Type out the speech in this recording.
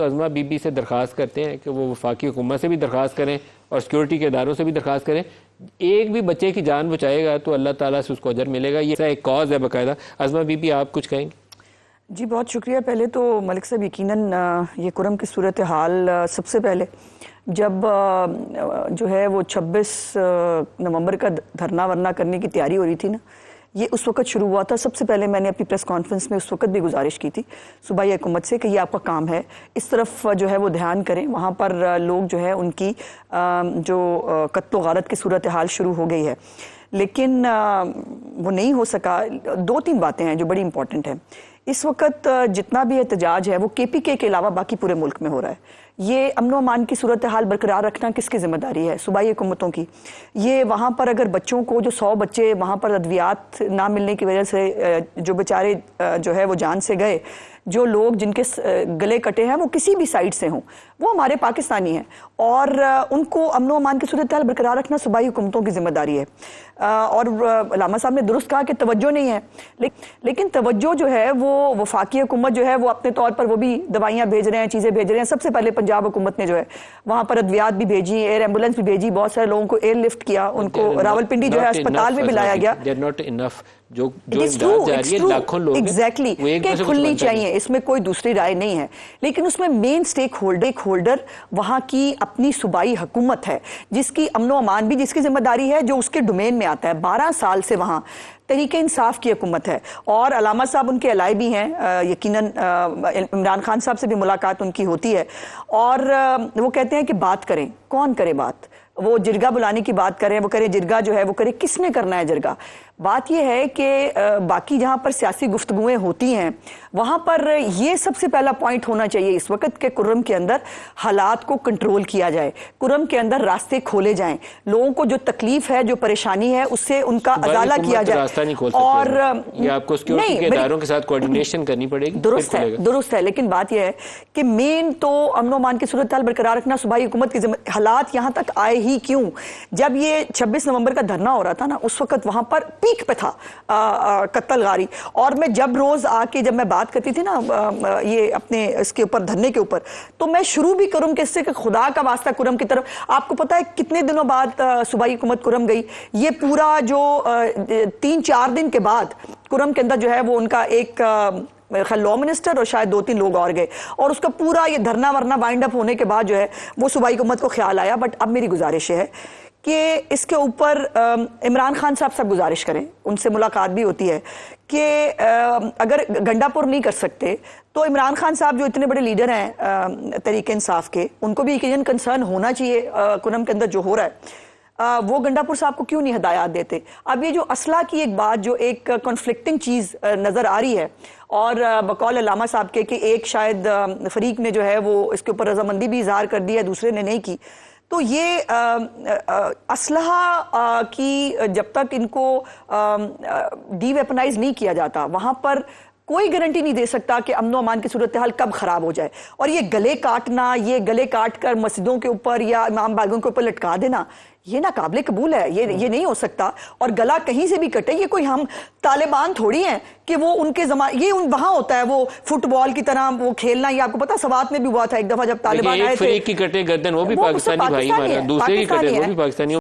तो अज़मा बीबी से दरख्वास्त करते हैं कि वो वफाकी हुकूमत से भी दरख्वास्त करें और सिक्योरिटी के इदारों से भी दरख्वास्त करें। एक भी बच्चे की जान बचाएगा तो अल्लाह ताला से उसको अजर मिलेगा। ये एक कॉज है बाकायदा। अज़मा बीबी, आप कुछ कहेंगे? जी बहुत शुक्रिया। पहले तो मलिक साहब यकीनन ये कुरम की सूरत हाल सबसे पहले जब जो है वो 26 नवंबर का धरना वरना करने की तैयारी हो रही थी ना, ये उस वक्त शुरू हुआ था। सबसे पहले मैंने अपनी प्रेस कॉन्फ्रेंस में उस वक्त भी गुजारिश की थी सूबाई हुकूमत से कि ये आपका काम है, इस तरफ जो है वो ध्यान करें। वहाँ पर लोग जो है उनकी जो कत्ल गारत की सूरत हाल शुरू हो गई है, लेकिन वो नहीं हो सका। 2-3 बातें हैं जो बड़ी इंपॉर्टेंट हैं। इस वक्त जितना भी एहतजाज है वो KPK के अलावा बाकी पूरे मुल्क में हो रहा है। ये अमन अमान की सूरत हाल बरकरार रखना किसकी जिम्मेदारी है? सूबाई हुकूमतों की। ये वहाँ पर अगर बच्चों को, जो 100 बच्चे वहाँ पर अद्वियात ना मिलने की वजह से जो बेचारे जो है वो जान से गए, जो लोग जिनके गले कटे हैं वो किसी भी साइड से हों, वो हमारे पाकिस्तानी हैं और उनको अमन अमान की सूरत हाल बरकरार रखना सूबाई हुकूमतों की जिम्मेदारी है। और लामा साहब ने दुरुस्त कहा कि तवज्जो नहीं है, लेकिन तवज्जो जो है वो वफाकी हुकूमत जो है वो अपने तौर पर वो भी दवाइयाँ भेज रहे हैं, चीज़ें भेज रहे हैं। सबसे पहले पंजाब हुकूमत ने जो है वहाँ पर अद्वियात भी भेजी, एयर एम्बुलेंस भी भेजी, बहुत सारे लोगों को एयरलिफ्ट किया, उनको रावलपिंडी जो है अस्पताल में भी लाया गया। जो इमदाद जा रही है लाखों लोग एग्जैक्टली खुलनी चाहिए, इसमें कोई दूसरी राय नहीं है। लेकिन उसमें मेन स्टेक होल्डर वहाँ की अपनी सूबाई हुकूमत है, जिसकी अमनो अमान भी जिसकी जिम्मेदारी है, जो उसके डोमेन में आता है। 12 साल से वहाँ तहरीक इंसाफ की हुकूमत है और अलामा साहब उनके अलाई भी हैं। यकीनन इमरान खान साहब से भी मुलाकात उनकी होती है और वो कहते हैं कि बात करें। कौन करे बात? वो जिरगा बुलाने की बात करें, वो करें जिरगा जो है वो करे। किसने करना है जिरगा? बात यह है कि बाकी जहाँ पर सियासी गुफ्तगुएं होती हैं वहाँ पर ये सबसे पहला पॉइंट होना चाहिए इस वक्त के कुर्रम के अंदर हालात को कंट्रोल किया जाए, कुर्रम के अंदर रास्ते खोले जाएं, लोगों को जो तकलीफ है, जो परेशानी है, उससे उनका अजाला किया जाए। रास्ता नहीं खोल सकते और ये आपको सिक्योरिटी के इदारों के साथ कोऑर्डिनेशन करनी पड़ेगी। दुरुस्त है, लेकिन बात यह है कि मेन तो अमन अमान की सूरत हाल बरकरार रखना सूबाई हुकूमत की जिम्मेदारी। हालात यहाँ तक आए ही क्यों? जब ये 26 नवंबर का धरना हो रहा था ना, उस वक्त वहां पर पीक पे था कत्ल गारी। और मैं जब रोज आके जब मैं बात करती थी ना ये अपने इसके ऊपर धरने के ऊपर, तो मैं शुरू भी करूं किससे कि खुदा का वास्ता कुरम की तरफ। आपको पता है कितने दिनों बाद सूबाई हुकूमत कुरम गई? ये पूरा जो 3-4 दिन के बाद कुरम के अंदर जो है वो उनका एक लॉ मिनिस्टर और शायद 2-3 लोग और गए और उसका पूरा ये धरना वरना वाइंड अप होने के बाद जो है वो सूबाई हुकूमत को ख्याल आया। बट अब मेरी गुजारिश है कि इसके ऊपर इमरान खान साहब सब गुजारिश करें, उनसे मुलाकात भी होती है कि अगर गंडापुर नहीं कर सकते तो इमरान खान साहब जो इतने बड़े लीडर हैं तहरीक इंसाफ के, उनको भी यकीनन कंसर्न होना चाहिए कुरम के अंदर जो हो रहा है। वो गंडापुर साहब को क्यों नहीं हिदायत देते? अब ये जो असला की एक बात, जो एक कॉन्फ्लिक्टिंग चीज़ नज़र आ रही है और बकौल अल्लामा साहब के कि एक शायद फरीक ने जो है वो इसके ऊपर रजामंदी भी इजहार कर दी है, दूसरे ने नहीं की। तो ये असलहा की जब तक इनको डीवेपनाइज नहीं किया जाता, वहाँ पर कोई गारंटी नहीं दे सकता कि अमन अमान की सूरत हाल कब खराब हो जाए। और ये गले काटना, ये गले काट कर मस्जिदों के ऊपर या इमाम बागों के ऊपर लटका देना, ये ना काबिल कबूल है। ये नहीं हो सकता। और गला कहीं से भी कटे, ये कोई हम तालिबान थोड़ी हैं कि वो उनके ये वहां होता है वो फुटबॉल की तरह वो खेलना। ये आपको पता सवात में भी हुआ था एक दफा जब तालिबान आए थे। एक की कटे गर्दन वो भी पाकिस्तानी भाई हमारा, दूसरे की कटे वो भी पाकिस्तानी।